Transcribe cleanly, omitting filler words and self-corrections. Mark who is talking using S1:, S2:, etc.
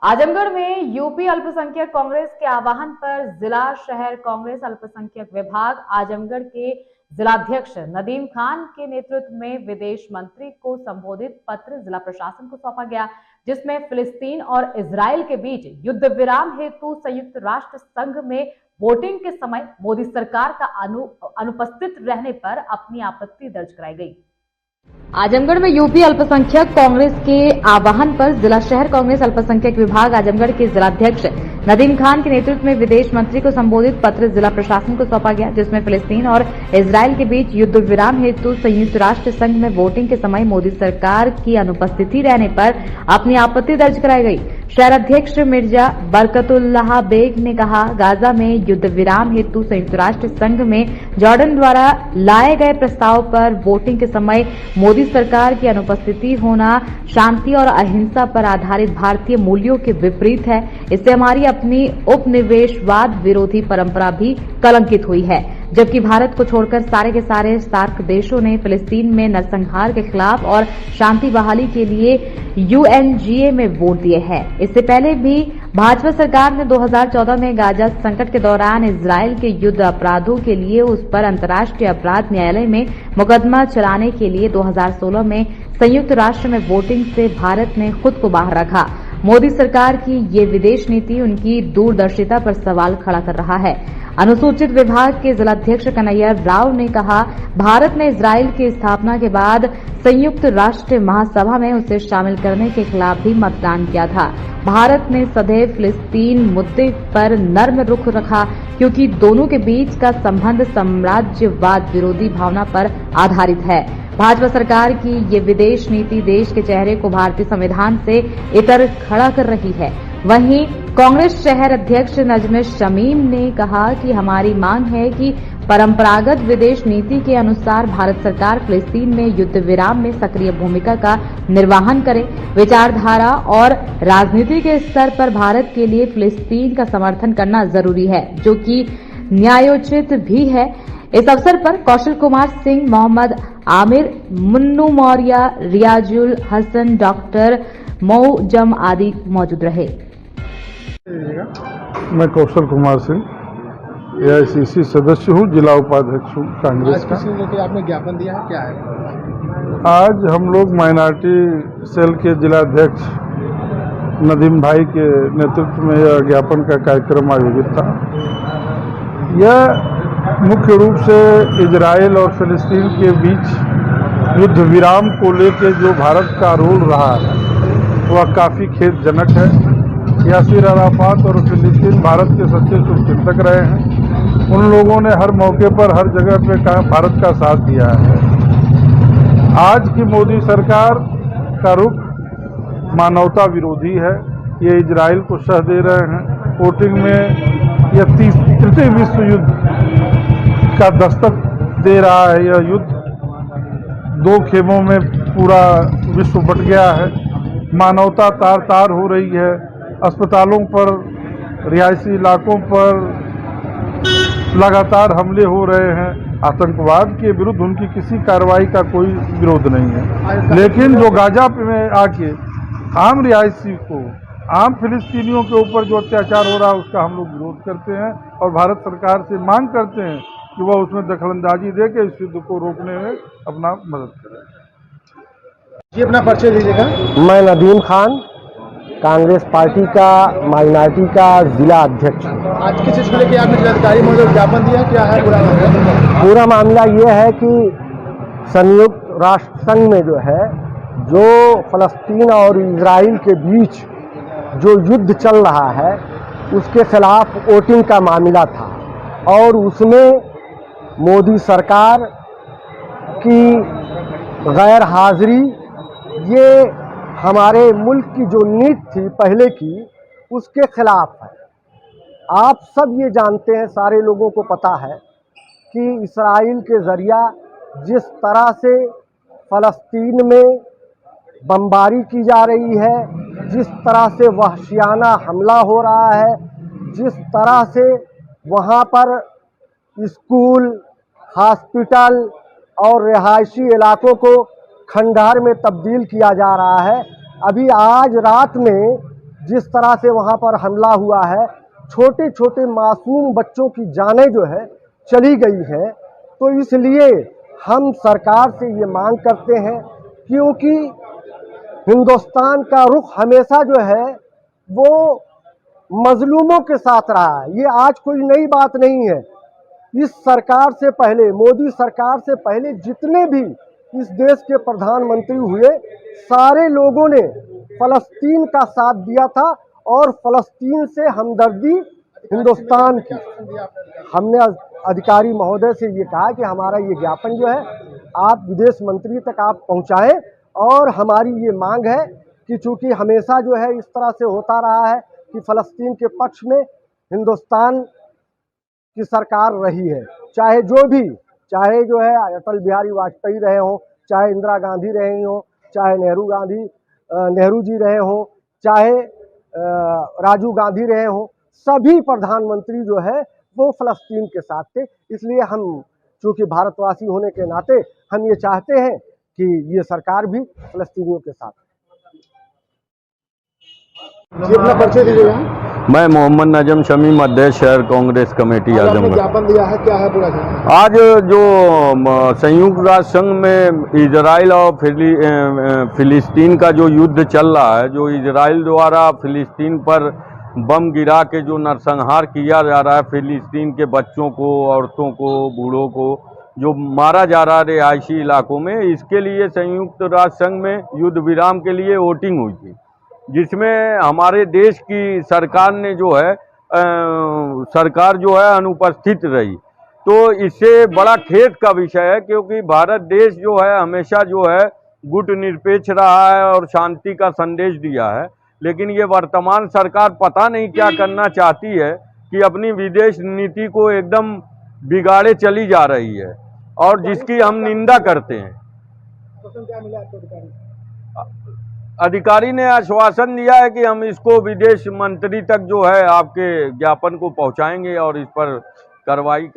S1: आजमगढ़ में यूपी अल्पसंख्यक कांग्रेस के आह्वान पर जिला शहर कांग्रेस अल्पसंख्यक विभाग आजमगढ़ के जिलाध्यक्ष नदीम खान के नेतृत्व में विदेश मंत्री को संबोधित पत्र जिला प्रशासन को सौंपा गया, जिसमें फिलिस्तीन और इजराइल के बीच युद्ध विराम हेतु संयुक्त राष्ट्र संघ में वोटिंग के समय मोदी सरकार का अनुपस्थित रहने पर अपनी आपत्ति दर्ज कराई गई। आजमगढ़ में यूपी अल्पसंख्यक कांग्रेस के आह्वान पर जिला शहर कांग्रेस अल्पसंख्यक विभाग आजमगढ़ के जिलाध्यक्ष नदीम खान के नेतृत्व में विदेश मंत्री को संबोधित पत्र जिला प्रशासन को सौंपा गया, जिसमें फिलिस्तीन और इजराइल के बीच युद्ध विराम हेतु संयुक्त राष्ट्र संघ में वोटिंग के समय मोदी सरकार की अनुपस्थिति रहने पर अपनी आपत्ति दर्ज कराई गई। शहर अध्यक्ष मिर्जा बरकतुल्लाह बेग ने कहा, गाजा में युद्ध विराम हेतु संयुक्त राष्ट्र संघ में जॉर्डन द्वारा लाए गए प्रस्ताव पर वोटिंग के समय मोदी सरकार की अनुपस्थिति होना शांति और अहिंसा पर आधारित भारतीय मूल्यों के विपरीत है। इससे हमारी अपनी उपनिवेशवाद विरोधी परंपरा भी कलंकित हुई है, जबकि भारत को छोड़कर सारे के सारे सार्क देशों ने फिलिस्तीन में नरसंहार के खिलाफ और शांति बहाली के लिए यूएनजीए में वोट दिए हैं। इससे पहले भी भाजपा सरकार ने 2014 में गाजा संकट के दौरान इजराइल के युद्ध अपराधों के लिए उस पर अंतर्राष्ट्रीय अपराध न्यायालय में मुकदमा चलाने के लिए 2016 में संयुक्त राष्ट्र में वोटिंग से भारत ने खुद को बाहर रखा। मोदी सरकार की ये विदेश नीति उनकी दूरदर्शिता पर सवाल खड़ा कर रहा है। अनुसूचित विभाग के जिलाध्यक्ष कन्हैया राव ने कहा, भारत ने इजराइल की स्थापना के बाद संयुक्त राष्ट्र महासभा में उसे शामिल करने के खिलाफ भी मतदान किया था। भारत ने सदैव फिलिस्तीन मुद्दे पर नर्म रुख रखा, क्योंकि दोनों के बीच का संबंध साम्राज्यवाद विरोधी भावना पर आधारित है। भाजपा सरकार की ये विदेश नीति देश के चेहरे को भारतीय संविधान से इतर खड़ा कर रही है। वहीं कांग्रेस शहर अध्यक्ष नजमे शमीम ने कहा कि हमारी मांग है कि परंपरागत विदेश नीति के अनुसार भारत सरकार फिलिस्तीन में युद्ध विराम में सक्रिय भूमिका का निर्वहन करे। विचारधारा और राजनीति के स्तर पर भारत के लिए फिलिस्तीन का समर्थन करना जरूरी है, जो कि न्यायोचित भी है। इस अवसर पर कौशल कुमार सिंह, मोहम्मद आमिर, मुन्नू मौर्य, रियाजुल हसन, डॉक्टर मौजम आदि मौजूद रहे।
S2: मैं कौशल कुमार सिंह एआईसीसी सदस्य हूँ, जिला उपाध्यक्ष हूँ कांग्रेस का।
S3: आपने ज्ञापन दिया है, क्या है?
S2: आज हम लोग माइनॉरिटी सेल के जिलाध्यक्ष नदीम भाई के नेतृत्व में यह ज्ञापन का कार्यक्रम आयोजित था। यह मुख्य रूप से इजराइल और फिलिस्तीन के बीच युद्ध विराम को लेकर जो भारत का रोल रहा है वह काफ़ी खेदजनक है। यासिर अराफात और फिलिस्तीन भारत के सच्चे शुभचिंतक रहे हैं। उन लोगों ने हर मौके पर हर जगह पे भारत का साथ दिया है। आज की मोदी सरकार का रुख मानवता विरोधी है। ये इजराइल को शह दे रहे हैं। वोटिंग में यह तृतीय विश्व युद्ध का दस्तक दे रहा है। यह युद्ध दो खेमों में पूरा विश्व बट गया है। मानवता तार तार हो रही है। अस्पतालों पर, रिहायशी इलाकों पर लगातार हमले हो रहे हैं। आतंकवाद के विरुद्ध उनकी किसी कार्रवाई का कोई विरोध नहीं है, लेकिन जो गाजा में आके आम रिहायशी को, आम फिलिस्तीनियों के ऊपर जो अत्याचार हो रहा है उसका हम लोग विरोध करते हैं और भारत सरकार से मांग करते हैं कि वह उसमें दखलंदाजी दे के इस युद्ध को रोकने में अपना मदद करें।
S3: जी, अपना परिचय दीजिएगा।
S4: मैं नदीम खान, कांग्रेस पार्टी का माइनॉरिटी का जिला अध्यक्ष हूँ।
S3: आज किस चीज़ को लेकर आपने जिलाधिकारी महोदय ज्ञापन दिया, क्या है पूरा मामला?
S4: पूरा मामला ये है कि संयुक्त राष्ट्र संघ में जो है, जो फलस्तीन और इजराइल के बीच जो युद्ध चल रहा है उसके खिलाफ वोटिंग का मामला था और उसमें मोदी सरकार की गैर हाजिरी, ये हमारे मुल्क की जो नीति थी पहले की, उसके खिलाफ है। आप सब ये जानते हैं, सारे लोगों को पता है कि इसराइल के ज़रिया जिस तरह से फ़लस्तीन में बमबारी की जा रही है, जिस तरह से वहशियाना हमला हो रहा है, जिस तरह से वहाँ पर स्कूल, हॉस्पिटल और रिहायशी इलाकों को खंडहर में तब्दील किया जा रहा है। अभी आज रात में जिस तरह से वहाँ पर हमला हुआ है, छोटे छोटे मासूम बच्चों की जानें जो है चली गई हैं। तो इसलिए हम सरकार से ये मांग करते हैं, क्योंकि हिंदुस्तान का रुख हमेशा जो है वो मजलूमों के साथ रहा है। ये आज कोई नई बात नहीं है। इस सरकार से पहले, मोदी सरकार से पहले जितने भी इस देश के प्रधानमंत्री हुए, सारे लोगों ने फलस्तीन का साथ दिया था और फलस्तीन से हमदर्दी हिंदुस्तान की। हमने अधिकारी महोदय से ये कहा कि हमारा ये ज्ञापन जो है आप विदेश मंत्री तक आप पहुंचाएं, और हमारी ये मांग है कि चूंकि हमेशा जो है इस तरह से होता रहा है कि फलस्तीन के पक्ष में हिंदुस्तान की सरकार रही है, चाहे जो भी, चाहे जो है अटल बिहारी वाजपेयी रहे हों, चाहे इंदिरा गांधी रही हों, चाहे नेहरू जी रहे हों, चाहे राजीव गांधी रहे हों, सभी प्रधानमंत्री जो है वो फलस्तीन के साथ थे। इसलिए हम चूँकि भारतवासी होने के नाते हम ये चाहते हैं कि ये सरकार भी फलस्तीनियों के साथ है।
S3: जी, अपना परिचय दीजिएगा।
S5: मैं मोहम्मद नजम शमीम, अध्यक्ष शहर कांग्रेस कमेटी
S3: आज आपने
S5: आजमगढ़।
S3: ज्ञापन दिया है, क्या है पूरा ज्ञापन?
S5: आज जो संयुक्त राष्ट्र संघ में इजराइल और फिलिस्तीन का जो युद्ध चल रहा है, जो इजराइल द्वारा फिलिस्तीन पर बम गिरा के जो नरसंहार किया जा रहा है, फिलिस्तीन के बच्चों को, औरतों को, बूढ़ों को जो मारा जा रहा है रिहायशी इलाकों में, इसके लिए संयुक्त राष्ट्र संघ में युद्ध विराम के लिए वोटिंग हुई थी, जिसमें हमारे देश की सरकार ने जो है सरकार जो है अनुपस्थित रही। तो इससे बड़ा खेद का विषय है, क्योंकि भारत देश जो है हमेशा जो है गुट निरपेक्ष रहा है और शांति का संदेश दिया है। लेकिन ये वर्तमान सरकार पता नहीं क्या करना चाहती है कि अपनी विदेश नीति को एकदम बिगाड़े चली जा रही है, और जिसकी हम निंदा करते हैं।
S3: क्या मिला आपको अधिकारी?
S5: अधिकारी ने आश्वासन दिया है कि हम इसको विदेश मंत्री तक जो है आपके ज्ञापन को पहुंचाएंगे और इस पर कार्रवाई